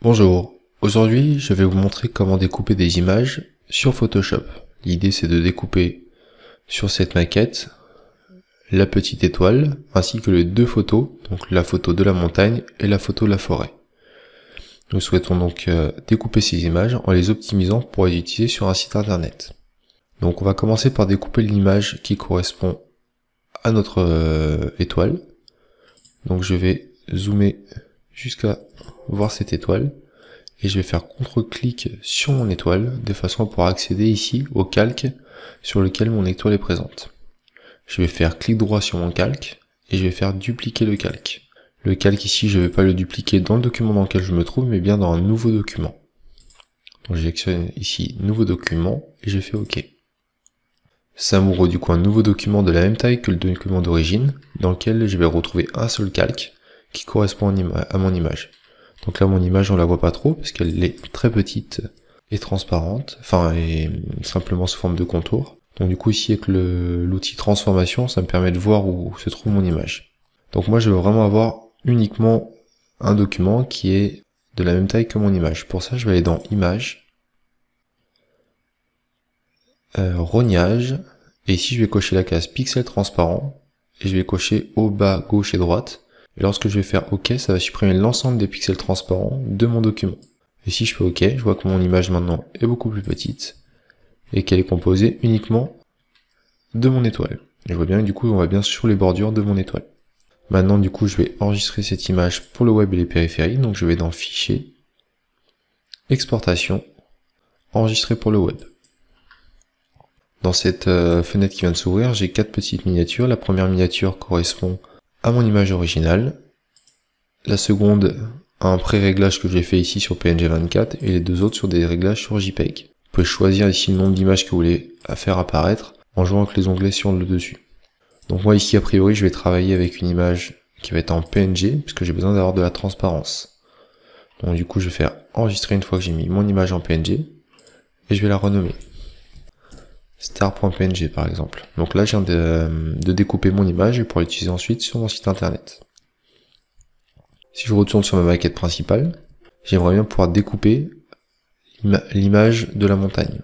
Bonjour, aujourd'hui je vais vous montrer comment découper des images sur Photoshop. L'idée c'est de découper sur cette maquette la petite étoile ainsi que les deux photos, donc la photo de la montagne et la photo de la forêt. Nous souhaitons donc découper ces images en les optimisant pour les utiliser sur un site internet. Donc on va commencer par découper l'image qui correspond à notre étoile. Donc je vais zoomer jusqu'à voir cette étoile et je vais faire CTRL-clic sur mon étoile de façon à pouvoir accéder ici au calque sur lequel mon étoile est présente. Je vais faire clic droit sur mon calque et je vais faire dupliquer le calque. Le calque ici, je ne vais pas le dupliquer dans le document dans lequel je me trouve, mais bien dans un nouveau document. Donc j'actionne ici nouveau document et je fais OK. Ça m'ouvre du coup un nouveau document de la même taille que le document d'origine, dans lequel je vais retrouver un seul calque qui correspond à mon image. Donc là mon image on la voit pas trop parce qu'elle est très petite et transparente, enfin et simplement sous forme de contour. Donc du coup ici avec l'outil transformation ça me permet de voir où se trouve mon image. Donc moi je veux vraiment avoir uniquement un document qui est de la même taille que mon image. Pour ça je vais aller dans Images, Rognage, et ici je vais cocher la case Pixel transparent et je vais cocher haut, bas, gauche et droite. Et lorsque je vais faire OK, ça va supprimer l'ensemble des pixels transparents de mon document. Et si je fais OK, je vois que mon image maintenant est beaucoup plus petite et qu'elle est composée uniquement de mon étoile. Et je vois bien que du coup on va bien sur les bordures de mon étoile. Maintenant du coup je vais enregistrer cette image pour le web et les périphériques, donc je vais dans Fichier, Exportation, Enregistrer pour le web. Dans cette fenêtre qui vient de s'ouvrir, j'ai 4 petites miniatures. La première miniature correspond à mon image originale. La seconde a un pré-réglage que j'ai fait ici sur PNG 24 et les deux autres sur des réglages sur JPEG. Vous pouvez choisir ici le nombre d'images que vous voulez faire apparaître en jouant avec les onglets sur le dessus. Donc moi ici a priori je vais travailler avec une image qui va être en PNG puisque j'ai besoin d'avoir de la transparence. Donc du coup je vais faire enregistrer une fois que j'ai mis mon image en PNG et je vais la renommer. Star.png par exemple. Donc là je viens de découper mon image pour l'utiliser ensuite sur mon site internet. Si je retourne sur ma maquette principale, j'aimerais bien pouvoir découper l'image de la montagne.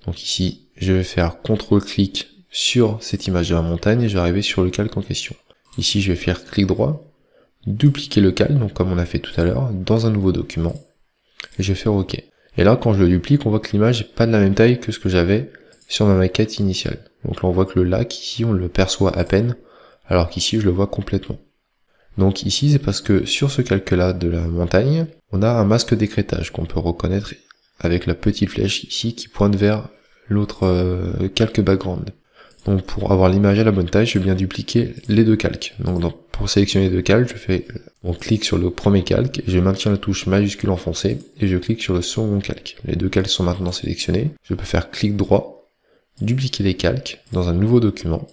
Donc ici je vais faire CTRL-clic sur cette image de la montagne et je vais arriver sur le calque en question. Ici je vais faire clic droit, dupliquer le calque, donc comme on a fait tout à l'heure, dans un nouveau document, et je vais faire OK. Et là quand je le duplique, on voit que l'image n'est pas de la même taille que ce que j'avais sur ma maquette initiale. Donc là on voit que le lac ici on le perçoit à peine, alors qu'ici je le vois complètement. Donc ici c'est parce que sur ce calque là de la montagne, on a un masque d'écrêtage qu'on peut reconnaître avec la petite flèche ici qui pointe vers l'autre calque background. Donc pour avoir l'image à la bonne taille, je vais bien dupliquer les deux calques. Donc pour sélectionner les deux calques, on clique sur le premier calque, et je maintiens la touche majuscule enfoncée et je clique sur le second calque. Les deux calques sont maintenant sélectionnés. Je peux faire clic droit, dupliquer les calques dans un nouveau document.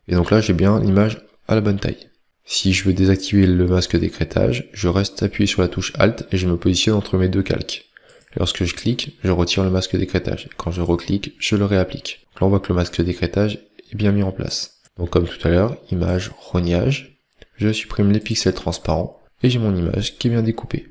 Et donc là, j'ai bien l'image à la bonne taille. Si je veux désactiver le masque d'écrêtage, je reste appuyé sur la touche Alt et je me positionne entre mes deux calques. Et lorsque je clique, je retire le masque d'écrêtage. Quand je reclique, je le réapplique. Donc là, on voit que le masque d'écrêtage est bien mis en place. Donc comme tout à l'heure, image, rognage, je supprime les pixels transparents et j'ai mon image qui est bien découpée.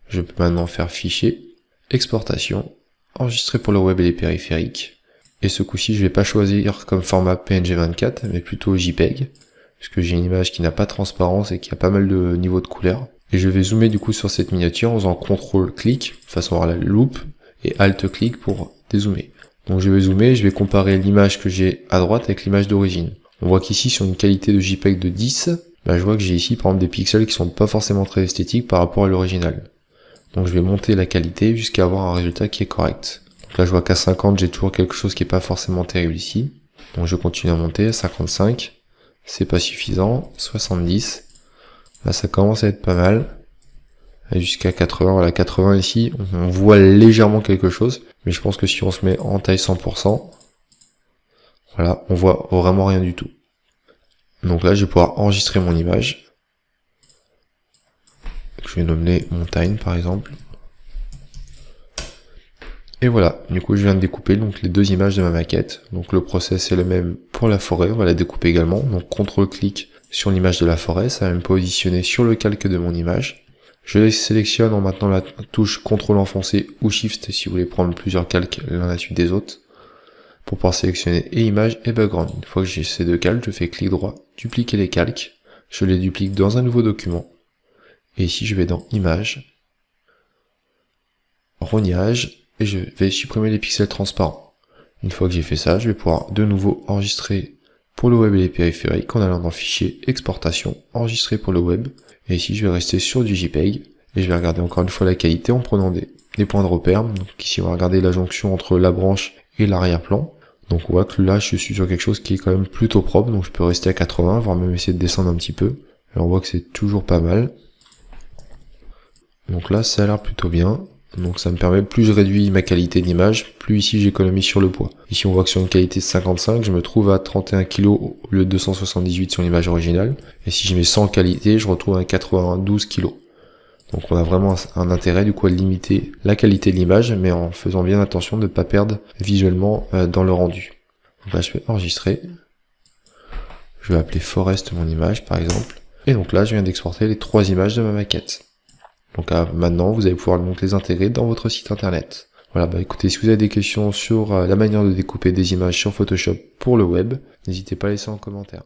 Je peux maintenant faire Fichier, Exportation, Enregistrer pour le web et les périphériques. Et ce coup-ci, je vais pas choisir comme format PNG 24, mais plutôt JPEG, puisque j'ai une image qui n'a pas de transparence et qui a pas mal de niveaux de couleur. Et je vais zoomer du coup sur cette miniature en faisant CTRL-clic, de façon à avoir la loupe, et Alt-clic pour dézoomer. Donc je vais zoomer, je vais comparer l'image que j'ai à droite avec l'image d'origine. On voit qu'ici, sur une qualité de JPEG de 10, je vois que j'ai ici par exemple des pixels qui sont pas forcément très esthétiques par rapport à l'original. Donc je vais monter la qualité jusqu'à avoir un résultat qui est correct. Donc là je vois qu'à 50 j'ai toujours quelque chose qui est pas forcément terrible ici. Donc je continue à monter à 55. C'est pas suffisant. 70. Là ça commence à être pas mal. Jusqu'à 80. Voilà, 80 ici, on voit légèrement quelque chose. Mais je pense que si on se met en taille 100%, voilà, on voit vraiment rien du tout. Donc là je vais pouvoir enregistrer mon image. Je vais nommer montagne par exemple. Et voilà, du coup je viens de découper donc les deux images de ma maquette. Donc le process est le même pour la forêt, on va la découper également. Donc CTRL-clic sur l'image de la forêt, ça va me positionner sur le calque de mon image. Je sélectionne en maintenant la touche CTRL enfoncé ou SHIFT si vous voulez prendre plusieurs calques l'un à la suite des autres, pour pouvoir sélectionner et image et background. Une fois que j'ai ces deux calques, je fais clic droit, dupliquer les calques, je les duplique dans un nouveau document, et ici je vais dans Images, Rognage, et je vais supprimer les pixels transparents. Une fois que j'ai fait ça, je vais pouvoir de nouveau enregistrer pour le web et les périphériques en allant dans Fichier, Exportation, Enregistrer pour le web, et ici je vais rester sur du JPEG, et je vais regarder encore une fois la qualité en prenant des points de repère. Donc ici on va regarder la jonction entre la branche et l'arrière-plan. Donc on voit que là je suis sur quelque chose qui est quand même plutôt propre, donc je peux rester à 80, voire même essayer de descendre un petit peu. Là on voit que c'est toujours pas mal. Donc là ça a l'air plutôt bien. Donc ça me permet, plus je réduis ma qualité d'image, plus ici j'économise sur le poids. Ici on voit que sur une qualité de 55, je me trouve à 31 kg au lieu de 278 sur l'image originale. Et si je mets 100 qualité, je retrouve à 92 kg. Donc on a vraiment un intérêt du coup à limiter la qualité de l'image, mais en faisant bien attention de ne pas perdre visuellement dans le rendu. Donc là je vais enregistrer. Je vais appeler Forest mon image par exemple. Et donc là je viens d'exporter les 3 images de ma maquette. Donc maintenant, vous allez pouvoir donc les intégrer dans votre site internet. Voilà, bah écoutez, si vous avez des questions sur la manière de découper des images sur Photoshop pour le web, n'hésitez pas à laisser en commentaire.